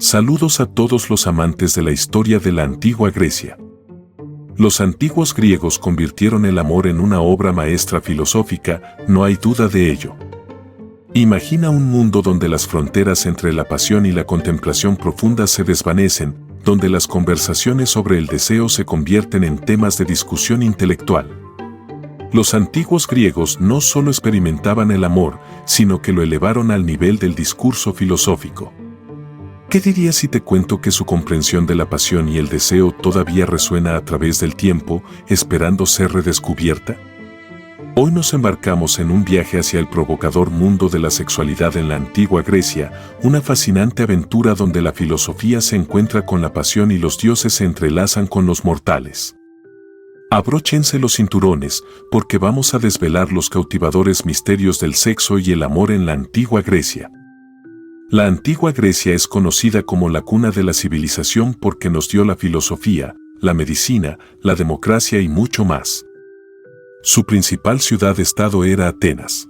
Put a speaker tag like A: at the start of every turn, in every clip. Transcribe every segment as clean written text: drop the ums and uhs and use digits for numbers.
A: Saludos a todos los amantes de la historia de la antigua Grecia. Los antiguos griegos convirtieron el amor en una obra maestra filosófica, no hay duda de ello. Imagina un mundo donde las fronteras entre la pasión y la contemplación profunda se desvanecen, donde las conversaciones sobre el deseo se convierten en temas de discusión intelectual. Los antiguos griegos no solo experimentaban el amor, sino que lo elevaron al nivel del discurso filosófico. ¿Qué dirías si te cuento que su comprensión de la pasión y el deseo todavía resuena a través del tiempo, esperando ser redescubierta? Hoy nos embarcamos en un viaje hacia el provocador mundo de la sexualidad en la antigua Grecia, una fascinante aventura donde la filosofía se encuentra con la pasión y los dioses se entrelazan con los mortales. Abróchense los cinturones, porque vamos a desvelar los cautivadores misterios del sexo y el amor en la antigua Grecia. La antigua Grecia es conocida como la cuna de la civilización porque nos dio la filosofía, la medicina, la democracia y mucho más. Su principal ciudad-estado era Atenas.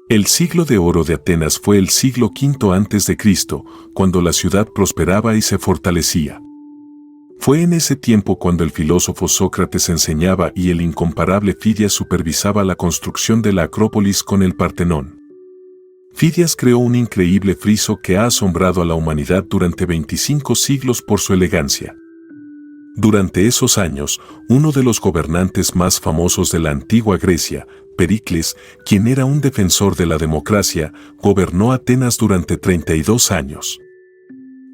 A: El siglo de oro de Atenas fue el siglo V a.C., cuando la ciudad prosperaba y se fortalecía. Fue en ese tiempo cuando el filósofo Sócrates enseñaba y el incomparable Fidias supervisaba la construcción de la Acrópolis con el Partenón. Fidias creó un increíble friso que ha asombrado a la humanidad durante 25 siglos por su elegancia. Durante esos años, uno de los gobernantes más famosos de la antigua Grecia, Pericles, quien era un defensor de la democracia, gobernó Atenas durante 32 años.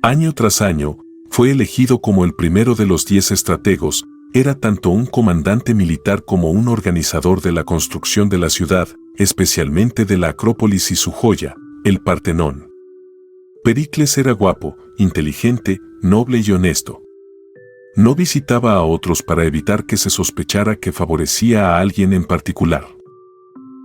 A: Año tras año, fue elegido como el primero de los 10 estrategos, era tanto un comandante militar como un organizador de la construcción de la ciudad, especialmente de la Acrópolis y su joya, el Partenón. Pericles era guapo, inteligente, noble y honesto. No visitaba a otros para evitar que se sospechara que favorecía a alguien en particular.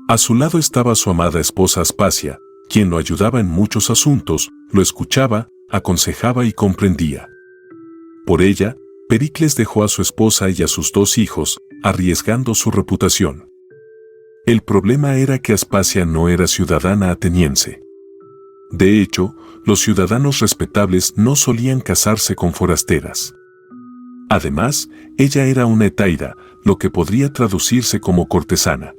A: A su lado estaba su amada esposa Aspasia, quien lo ayudaba en muchos asuntos, lo escuchaba, aconsejaba y comprendía. Por ella, Pericles dejó a su esposa y a sus 2 hijos, arriesgando su reputación. El problema era que Aspasia no era ciudadana ateniense. De hecho, los ciudadanos respetables no solían casarse con forasteras. Además, ella era una hetaira, lo que podría traducirse como cortesana.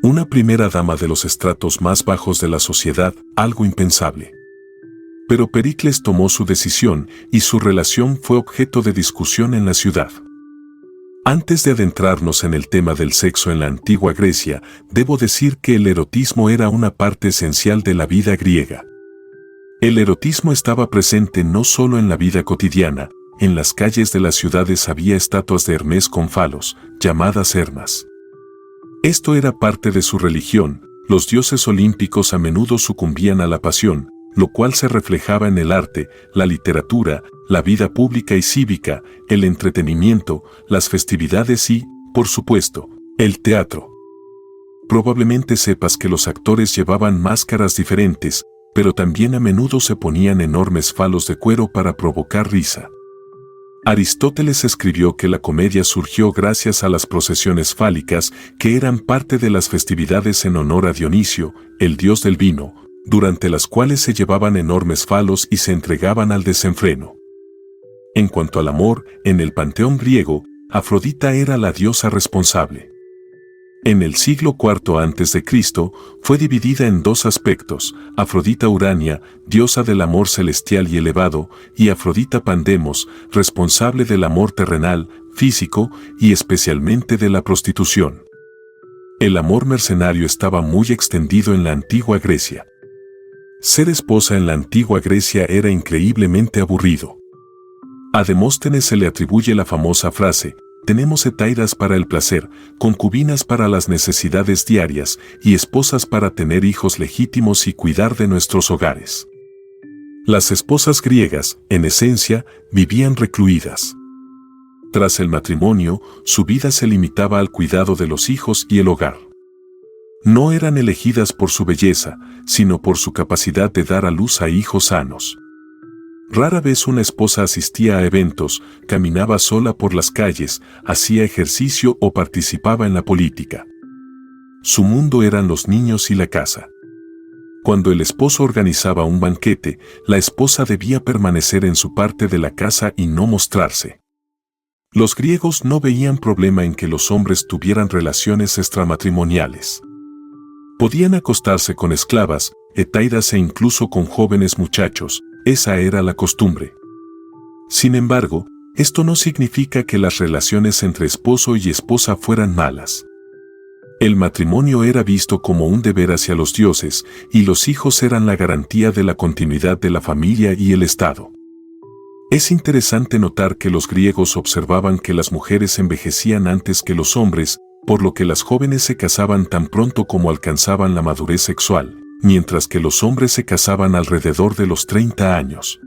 A: Una primera dama de los estratos más bajos de la sociedad, algo impensable. Pero Pericles tomó su decisión y su relación fue objeto de discusión en la ciudad. Antes de adentrarnos en el tema del sexo en la antigua Grecia, debo decir que el erotismo era una parte esencial de la vida griega. El erotismo estaba presente no solo en la vida cotidiana, en las calles de las ciudades había estatuas de Hermes con falos, llamadas hermas. Esto era parte de su religión, los dioses olímpicos a menudo sucumbían a la pasión, lo cual se reflejaba en el arte, la literatura, la vida pública y cívica, el entretenimiento, las festividades y, por supuesto, el teatro. Probablemente sepas que los actores llevaban máscaras diferentes, pero también a menudo se ponían enormes falos de cuero para provocar risa. Aristóteles escribió que la comedia surgió gracias a las procesiones fálicas que eran parte de las festividades en honor a Dionisio, el dios del vino, durante las cuales se llevaban enormes falos y se entregaban al desenfreno. En cuanto al amor, en el panteón griego, Afrodita era la diosa responsable. En el siglo IV a.C. fue dividida en 2 aspectos, Afrodita Urania, diosa del amor celestial y elevado, y Afrodita Pandemos, responsable del amor terrenal, físico y especialmente de la prostitución. El amor mercenario estaba muy extendido en la antigua Grecia. Ser esposa en la antigua Grecia era increíblemente aburrido. A Demóstenes se le atribuye la famosa frase, tenemos hetairas para el placer, concubinas para las necesidades diarias y esposas para tener hijos legítimos y cuidar de nuestros hogares. Las esposas griegas, en esencia, vivían recluidas. Tras el matrimonio, su vida se limitaba al cuidado de los hijos y el hogar. No eran elegidas por su belleza, sino por su capacidad de dar a luz a hijos sanos. Rara vez una esposa asistía a eventos, caminaba sola por las calles, hacía ejercicio o participaba en la política. Su mundo eran los niños y la casa. Cuando el esposo organizaba un banquete, la esposa debía permanecer en su parte de la casa y no mostrarse. Los griegos no veían problema en que los hombres tuvieran relaciones extramatrimoniales. Podían acostarse con esclavas, hetaidas e incluso con jóvenes muchachos, esa era la costumbre. Sin embargo, esto no significa que las relaciones entre esposo y esposa fueran malas. El matrimonio era visto como un deber hacia los dioses, y los hijos eran la garantía de la continuidad de la familia y el Estado. Es interesante notar que los griegos observaban que las mujeres envejecían antes que los hombres, por lo que las jóvenes se casaban tan pronto como alcanzaban la madurez sexual, mientras que los hombres se casaban alrededor de los 30 años.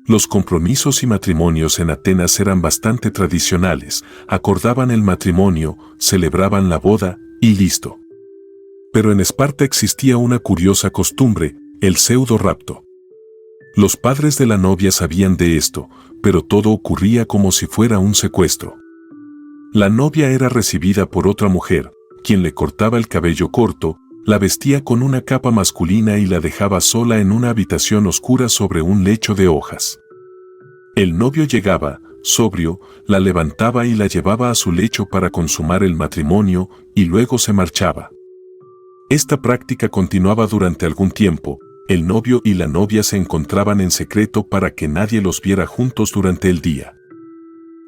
A: Los compromisos y matrimonios en Atenas eran bastante tradicionales, acordaban el matrimonio, celebraban la boda, y listo. Pero en Esparta existía una curiosa costumbre, el pseudo-rapto. Los padres de la novia sabían de esto, pero todo ocurría como si fuera un secuestro. La novia era recibida por otra mujer, quien le cortaba el cabello corto, la vestía con una capa masculina y la dejaba sola en una habitación oscura sobre un lecho de hojas. El novio llegaba, sobrio, la levantaba y la llevaba a su lecho para consumar el matrimonio, y luego se marchaba. Esta práctica continuaba durante algún tiempo. El novio y la novia se encontraban en secreto para que nadie los viera juntos durante el día.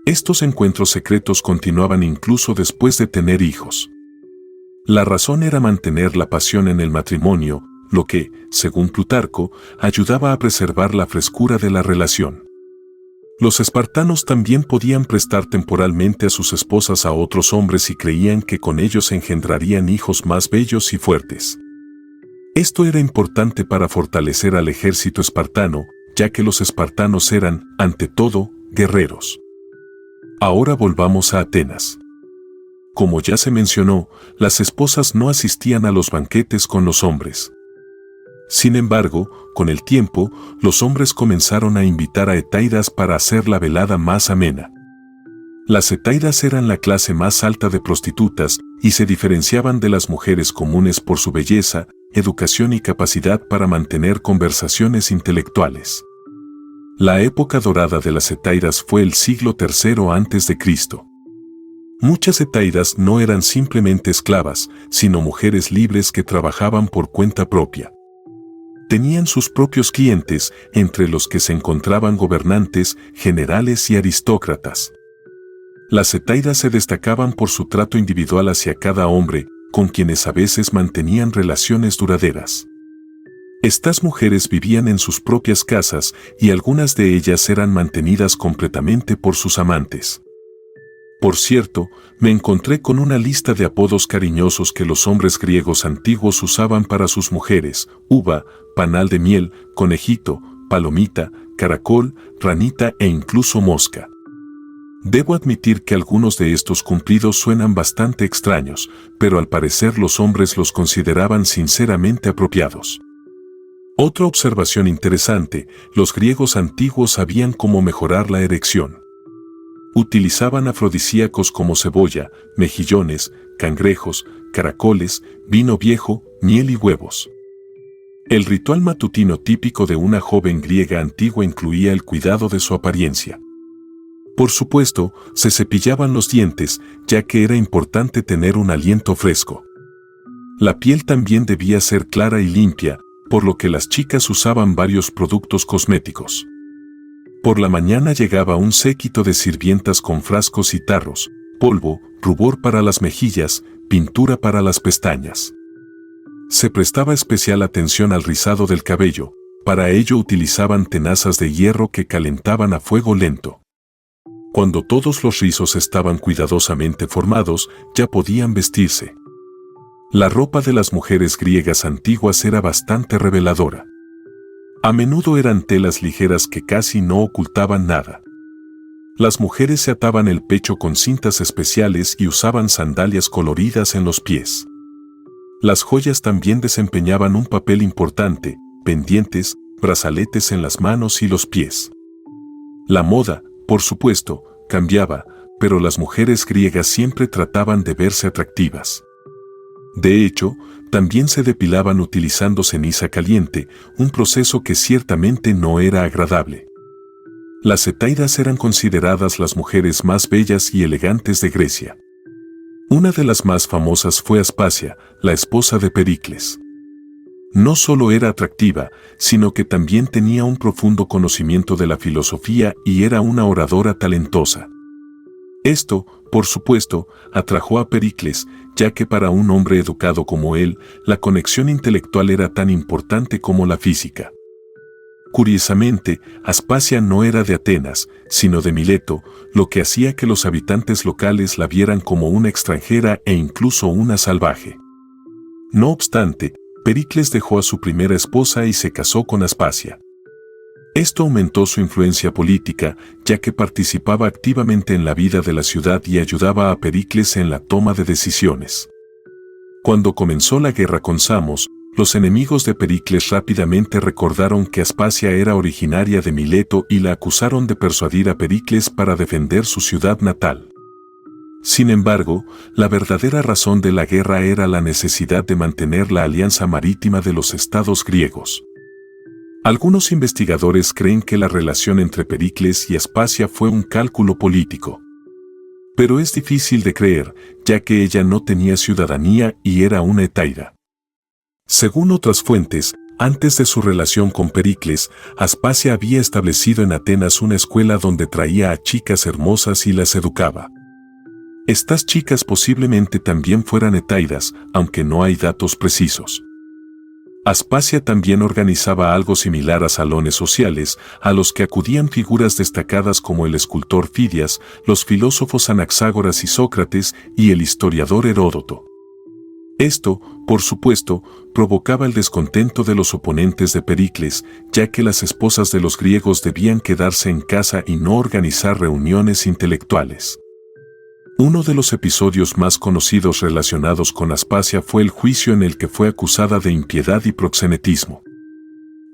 A: Estos encuentros secretos continuaban incluso después de tener hijos. La razón era mantener la pasión en el matrimonio, lo que, según Plutarco, ayudaba a preservar la frescura de la relación. Los espartanos también podían prestar temporalmente a sus esposas a otros hombres y creían que con ellos engendrarían hijos más bellos y fuertes. Esto era importante para fortalecer al ejército espartano, ya que los espartanos eran, ante todo, guerreros. Ahora volvamos a Atenas. Como ya se mencionó, las esposas no asistían a los banquetes con los hombres. Sin embargo, con el tiempo, los hombres comenzaron a invitar a hetaidas para hacer la velada más amena. Las hetaidas eran la clase más alta de prostitutas y se diferenciaban de las mujeres comunes por su belleza, educación y capacidad para mantener conversaciones intelectuales. La época dorada de las hetaidas fue el siglo III a.C. Muchas hetaidas no eran simplemente esclavas, sino mujeres libres que trabajaban por cuenta propia. Tenían sus propios clientes, entre los que se encontraban gobernantes, generales y aristócratas. Las hetaidas se destacaban por su trato individual hacia cada hombre, con quienes a veces mantenían relaciones duraderas. Estas mujeres vivían en sus propias casas y algunas de ellas eran mantenidas completamente por sus amantes. Por cierto, me encontré con una lista de apodos cariñosos que los hombres griegos antiguos usaban para sus mujeres: uva, panal de miel, conejito, palomita, caracol, ranita e incluso mosca. Debo admitir que algunos de estos cumplidos suenan bastante extraños, pero al parecer los hombres los consideraban sinceramente apropiados. Otra observación interesante: los griegos antiguos sabían cómo mejorar la erección. Utilizaban afrodisíacos como cebolla, mejillones, cangrejos, caracoles, vino viejo, miel y huevos. El ritual matutino típico de una joven griega antigua incluía el cuidado de su apariencia. Por supuesto, se cepillaban los dientes, ya que era importante tener un aliento fresco. La piel también debía ser clara y limpia, por lo que las chicas usaban varios productos cosméticos. Por la mañana llegaba un séquito de sirvientas con frascos y tarros, polvo, rubor para las mejillas, pintura para las pestañas. Se prestaba especial atención al rizado del cabello, para ello utilizaban tenazas de hierro que calentaban a fuego lento. Cuando todos los rizos estaban cuidadosamente formados, ya podían vestirse. La ropa de las mujeres griegas antiguas era bastante reveladora. A menudo eran telas ligeras que casi no ocultaban nada. Las mujeres se ataban el pecho con cintas especiales y usaban sandalias coloridas en los pies. Las joyas también desempeñaban un papel importante: pendientes, brazaletes en las manos y los pies. La moda, por supuesto, cambiaba, pero las mujeres griegas siempre trataban de verse atractivas. De hecho, También se depilaban utilizando ceniza caliente, un proceso que ciertamente no era agradable. Las hetaidas eran consideradas las mujeres más bellas y elegantes de Grecia. Una de las más famosas fue Aspasia, la esposa de Pericles. No solo era atractiva, sino que también tenía un profundo conocimiento de la filosofía y era una oradora talentosa. Esto, por supuesto, atrajo a Pericles, ya que para un hombre educado como él, la conexión intelectual era tan importante como la física. Curiosamente, Aspasia no era de Atenas, sino de Mileto, lo que hacía que los habitantes locales la vieran como una extranjera e incluso una salvaje. No obstante, Pericles dejó a su primera esposa y se casó con Aspasia. Esto aumentó su influencia política, ya que participaba activamente en la vida de la ciudad y ayudaba a Pericles en la toma de decisiones. Cuando comenzó la guerra con Samos, los enemigos de Pericles rápidamente recordaron que Aspasia era originaria de Mileto y la acusaron de persuadir a Pericles para defender su ciudad natal. Sin embargo, la verdadera razón de la guerra era la necesidad de mantener la alianza marítima de los estados griegos. Algunos investigadores creen que la relación entre Pericles y Aspasia fue un cálculo político. Pero es difícil de creer, ya que ella no tenía ciudadanía y era una hetaida. Según otras fuentes, antes de su relación con Pericles, Aspasia había establecido en Atenas una escuela donde traía a chicas hermosas y las educaba. Estas chicas posiblemente también fueran hetaidas, aunque no hay datos precisos. Aspasia también organizaba algo similar a salones sociales, a los que acudían figuras destacadas como el escultor Fidias, los filósofos Anaxágoras y Sócrates y el historiador Heródoto. Esto, por supuesto, provocaba el descontento de los oponentes de Pericles, ya que las esposas de los griegos debían quedarse en casa y no organizar reuniones intelectuales. Uno de los episodios más conocidos relacionados con Aspasia fue el juicio en el que fue acusada de impiedad y proxenetismo.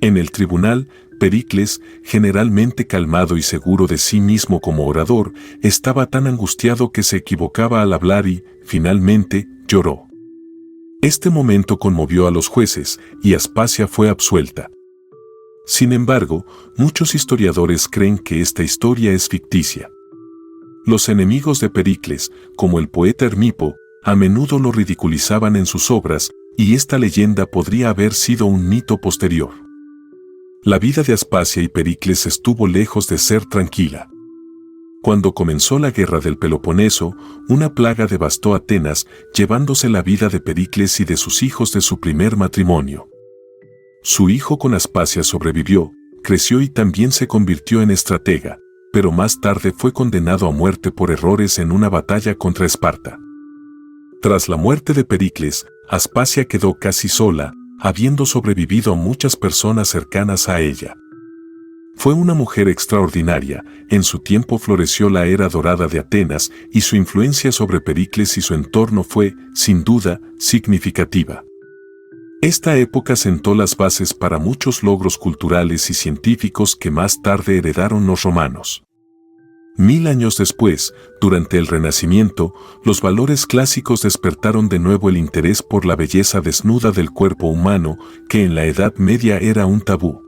A: En el tribunal, Pericles, generalmente calmado y seguro de sí mismo como orador, estaba tan angustiado que se equivocaba al hablar y, finalmente, lloró. Este momento conmovió a los jueces y Aspasia fue absuelta. Sin embargo, muchos historiadores creen que esta historia es ficticia. Los enemigos de Pericles, como el poeta Hermipo, a menudo lo ridiculizaban en sus obras, y esta leyenda podría haber sido un mito posterior. La vida de Aspasia y Pericles estuvo lejos de ser tranquila. Cuando comenzó la guerra del Peloponeso, una plaga devastó Atenas, llevándose la vida de Pericles y de sus hijos de su primer matrimonio. Su hijo con Aspasia sobrevivió, creció y también se convirtió en estratega, pero más tarde fue condenado a muerte por errores en una batalla contra Esparta. Tras la muerte de Pericles, Aspasia quedó casi sola, habiendo sobrevivido a muchas personas cercanas a ella. Fue una mujer extraordinaria, en su tiempo floreció la era dorada de Atenas y su influencia sobre Pericles y su entorno fue, sin duda, significativa. Esta época sentó las bases para muchos logros culturales y científicos que más tarde heredaron los romanos. 1000 años después, durante el Renacimiento, los valores clásicos despertaron de nuevo el interés por la belleza desnuda del cuerpo humano, que en la Edad Media era un tabú.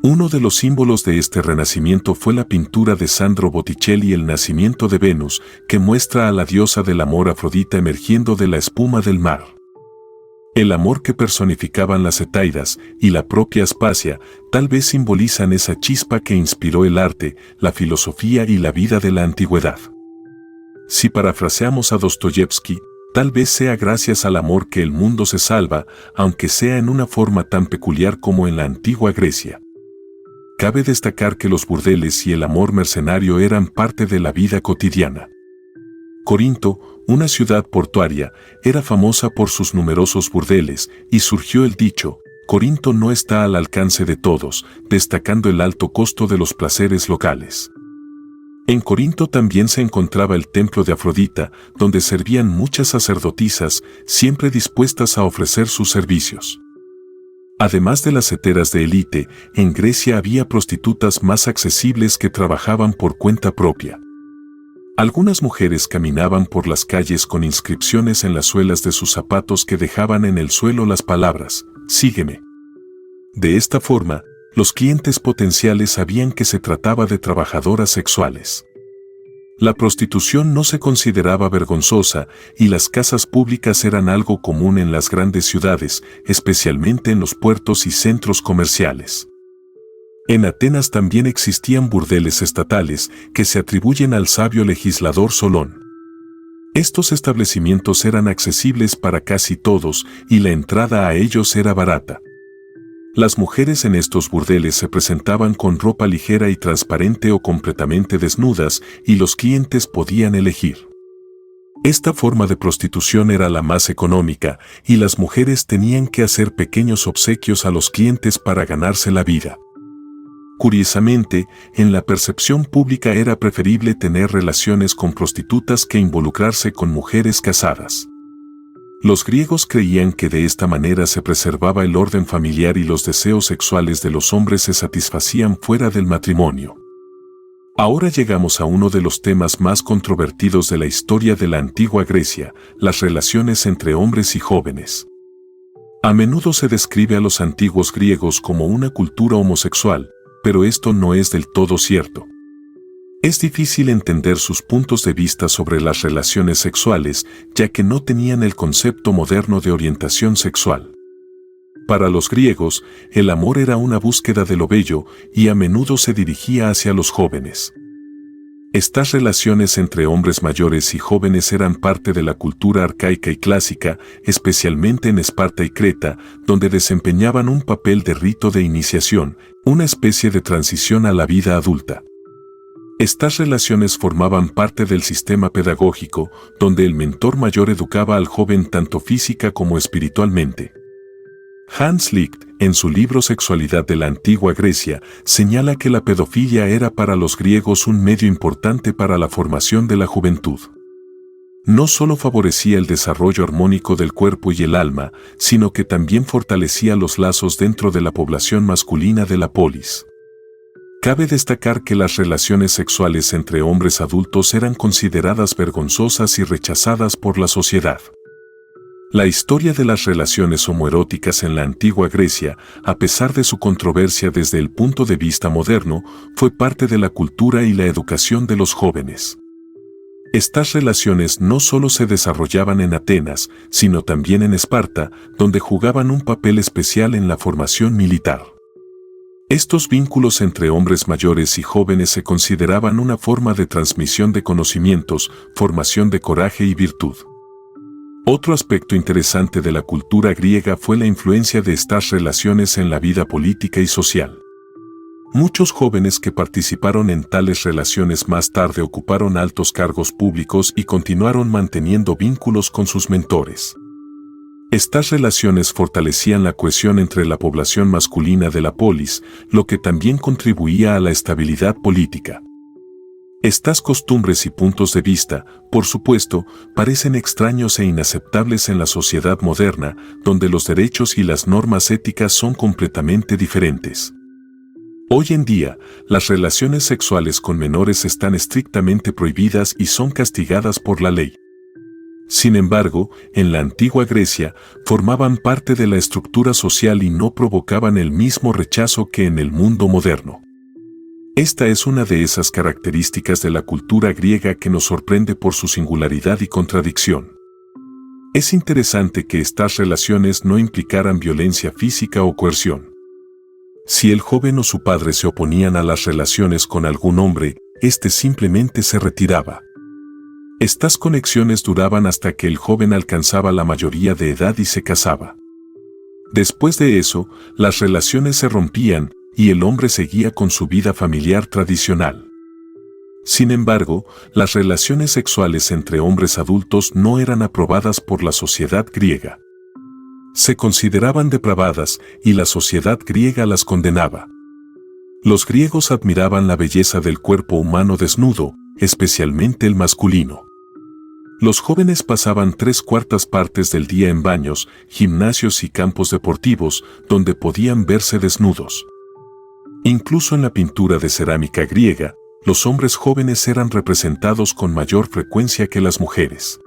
A: Uno de los símbolos de este renacimiento fue la pintura de Sandro Botticelli El nacimiento de Venus, que muestra a la diosa del amor Afrodita emergiendo de la espuma del mar. El amor que personificaban las hetaidas y la propia Aspasia tal vez simbolizan esa chispa que inspiró el arte, la filosofía y la vida de la antigüedad. Si parafraseamos a Dostoyevsky, tal vez sea gracias al amor que el mundo se salva, aunque sea en una forma tan peculiar como en la antigua Grecia. Cabe destacar que los burdeles y el amor mercenario eran parte de la vida cotidiana. Corinto, una ciudad portuaria, era famosa por sus numerosos burdeles, y surgió el dicho, Corinto no está al alcance de todos, destacando el alto costo de los placeres locales. En Corinto también se encontraba el templo de Afrodita, donde servían muchas sacerdotisas, siempre dispuestas a ofrecer sus servicios. Además de las heteras de élite, en Grecia había prostitutas más accesibles que trabajaban por cuenta propia. Algunas mujeres caminaban por las calles con inscripciones en las suelas de sus zapatos que dejaban en el suelo las palabras, "Sígueme". De esta forma, los clientes potenciales sabían que se trataba de trabajadoras sexuales. La prostitución no se consideraba vergonzosa y las casas públicas eran algo común en las grandes ciudades, especialmente en los puertos y centros comerciales. En Atenas también existían burdeles estatales que se atribuyen al sabio legislador Solón. Estos establecimientos eran accesibles para casi todos y la entrada a ellos era barata. Las mujeres en estos burdeles se presentaban con ropa ligera y transparente o completamente desnudas y los clientes podían elegir. Esta forma de prostitución era la más económica y las mujeres tenían que hacer pequeños obsequios a los clientes para ganarse la vida. Curiosamente, en la percepción pública era preferible tener relaciones con prostitutas que involucrarse con mujeres casadas. Los griegos creían que de esta manera se preservaba el orden familiar y los deseos sexuales de los hombres se satisfacían fuera del matrimonio. Ahora llegamos a uno de los temas más controvertidos de la historia de la antigua Grecia, las relaciones entre hombres y jóvenes. A menudo se describe a los antiguos griegos como una cultura homosexual, pero esto no es del todo cierto. Es difícil entender sus puntos de vista sobre las relaciones sexuales, ya que no tenían el concepto moderno de orientación sexual. Para los griegos, el amor era una búsqueda de lo bello y a menudo se dirigía hacia los jóvenes. Estas relaciones entre hombres mayores y jóvenes eran parte de la cultura arcaica y clásica, especialmente en Esparta y Creta, donde desempeñaban un papel de rito de iniciación, una especie de transición a la vida adulta. Estas relaciones formaban parte del sistema pedagógico, donde el mentor mayor educaba al joven tanto física como espiritualmente. Hans Licht, en su libro Sexualidad de la Antigua Grecia, señala que la pedofilia era para los griegos un medio importante para la formación de la juventud. No solo favorecía el desarrollo armónico del cuerpo y el alma, sino que también fortalecía los lazos dentro de la población masculina de la polis. Cabe destacar que las relaciones sexuales entre hombres adultos eran consideradas vergonzosas y rechazadas por la sociedad. La historia de las relaciones homoeróticas en la antigua Grecia, a pesar de su controversia desde el punto de vista moderno, fue parte de la cultura y la educación de los jóvenes. Estas relaciones no solo se desarrollaban en Atenas, sino también en Esparta, donde jugaban un papel especial en la formación militar. Estos vínculos entre hombres mayores y jóvenes se consideraban una forma de transmisión de conocimientos, formación de coraje y virtud. Otro aspecto interesante de la cultura griega fue la influencia de estas relaciones en la vida política y social. Muchos jóvenes que participaron en tales relaciones más tarde ocuparon altos cargos públicos y continuaron manteniendo vínculos con sus mentores. Estas relaciones fortalecían la cohesión entre la población masculina de la polis, lo que también contribuía a la estabilidad política. Estas costumbres y puntos de vista, por supuesto, parecen extraños e inaceptables en la sociedad moderna, donde los derechos y las normas éticas son completamente diferentes. Hoy en día, las relaciones sexuales con menores están estrictamente prohibidas y son castigadas por la ley. Sin embargo, en la antigua Grecia, formaban parte de la estructura social y no provocaban el mismo rechazo que en el mundo moderno. Esta es una de esas características de la cultura griega que nos sorprende por su singularidad y contradicción. Es interesante que estas relaciones no implicaran violencia física o coerción. Si el joven o su padre se oponían a las relaciones con algún hombre, éste simplemente se retiraba. Estas conexiones duraban hasta que el joven alcanzaba la mayoría de edad y se casaba. Después de eso, las relaciones se rompían y el hombre seguía con su vida familiar tradicional. Sin embargo, las relaciones sexuales entre hombres adultos no eran aprobadas por la sociedad griega. Se consideraban depravadas y la sociedad griega las condenaba. Los griegos admiraban la belleza del cuerpo humano desnudo, especialmente el masculino. Los jóvenes pasaban 3/4 partes del día en baños, gimnasios y campos deportivos, donde podían verse desnudos. Incluso en la pintura de cerámica griega, los hombres jóvenes eran representados con mayor frecuencia que las mujeres.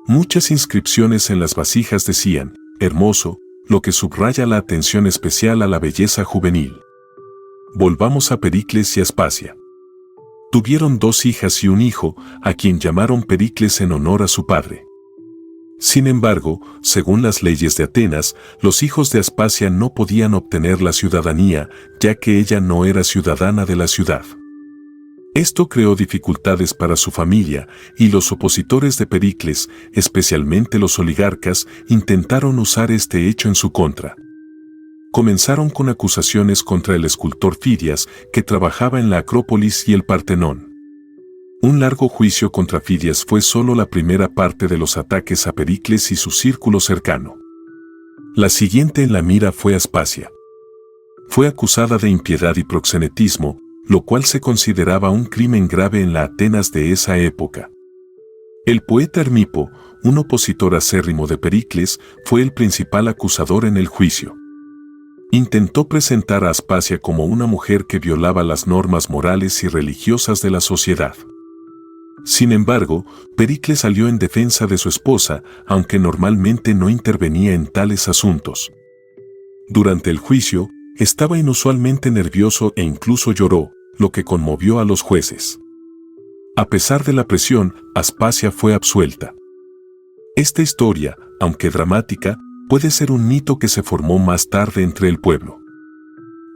A: Muchas inscripciones en las vasijas decían, hermoso, lo que subraya la atención especial a la belleza juvenil. Volvamos a Pericles y Aspasia. Tuvieron 2 hijas y un hijo, a quien llamaron Pericles en honor a su padre. Sin embargo, según las leyes de Atenas, los hijos de Aspasia no podían obtener la ciudadanía, ya que ella no era ciudadana de la ciudad. Esto creó dificultades para su familia, y los opositores de Pericles, especialmente los oligarcas, intentaron usar este hecho en su contra. Comenzaron con acusaciones contra el escultor Fidias, que trabajaba en la Acrópolis y el Partenón. Un largo juicio contra Fidias fue solo la primera parte de los ataques a Pericles y su círculo cercano. La siguiente en la mira fue Aspasia. Fue acusada de impiedad y proxenetismo, lo cual se consideraba un crimen grave en la Atenas de esa época. El poeta Hermipo, un opositor acérrimo de Pericles, fue el principal acusador en el juicio. Intentó presentar a Aspasia como una mujer que violaba las normas morales y religiosas de la sociedad. Sin embargo, Pericles salió en defensa de su esposa, aunque normalmente no intervenía en tales asuntos. Durante el juicio, estaba inusualmente nervioso e incluso lloró, lo que conmovió a los jueces. A pesar de la presión, Aspasia fue absuelta. Esta historia, aunque dramática, puede ser un mito que se formó más tarde entre el pueblo.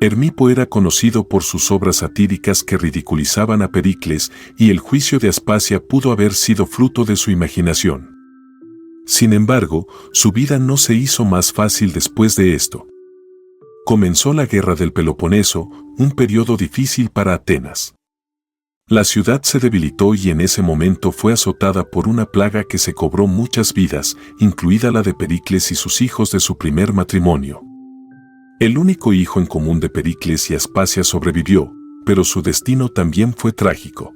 A: Hermipo era conocido por sus obras satíricas que ridiculizaban a Pericles, y el juicio de Aspasia pudo haber sido fruto de su imaginación. Sin embargo, su vida no se hizo más fácil después de esto. Comenzó la Guerra del Peloponeso, un periodo difícil para Atenas. La ciudad se debilitó y en ese momento fue azotada por una plaga que se cobró muchas vidas, incluida la de Pericles y sus hijos de su primer matrimonio. El único hijo en común de Pericles y Aspasia sobrevivió, pero su destino también fue trágico.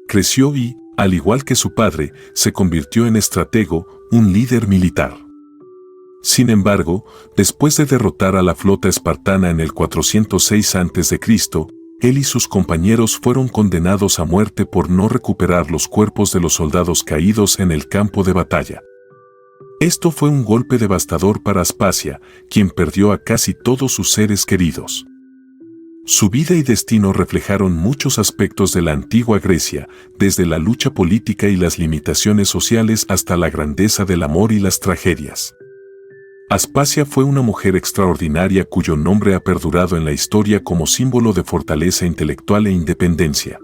A: Creció y, al igual que su padre, se convirtió en estratego, un líder militar. Sin embargo, después de derrotar a la flota espartana en el 406 a.C., él y sus compañeros fueron condenados a muerte por no recuperar los cuerpos de los soldados caídos en el campo de batalla. Esto fue un golpe devastador para Aspasia, quien perdió a casi todos sus seres queridos. Su vida y destino reflejaron muchos aspectos de la antigua Grecia, desde la lucha política y las limitaciones sociales hasta la grandeza del amor y las tragedias. Aspasia fue una mujer extraordinaria cuyo nombre ha perdurado en la historia como símbolo de fortaleza intelectual e independencia.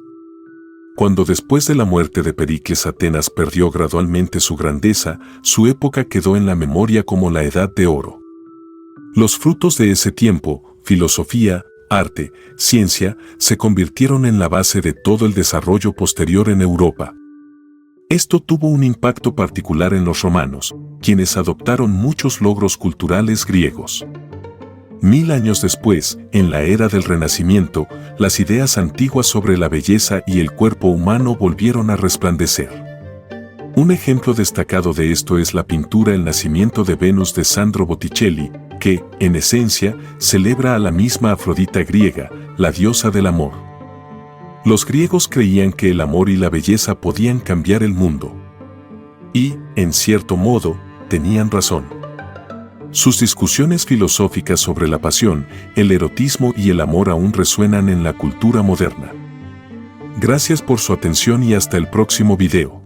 A: Cuando después de la muerte de Pericles Atenas perdió gradualmente su grandeza, su época quedó en la memoria como la Edad de Oro. Los frutos de ese tiempo, filosofía, arte, ciencia, se convirtieron en la base de todo el desarrollo posterior en Europa. Esto tuvo un impacto particular en los romanos, quienes adoptaron muchos logros culturales griegos. 1000 años después, en la era del Renacimiento, las ideas antiguas sobre la belleza y el cuerpo humano volvieron a resplandecer. Un ejemplo destacado de esto es la pintura El nacimiento de Venus de Sandro Botticelli, que, en esencia, celebra a la misma Afrodita griega, la diosa del amor. Los griegos creían que el amor y la belleza podían cambiar el mundo. Y, en cierto modo, tenían razón. Sus discusiones filosóficas sobre la pasión, el erotismo y el amor aún resuenan en la cultura moderna. Gracias por su atención y hasta el próximo video.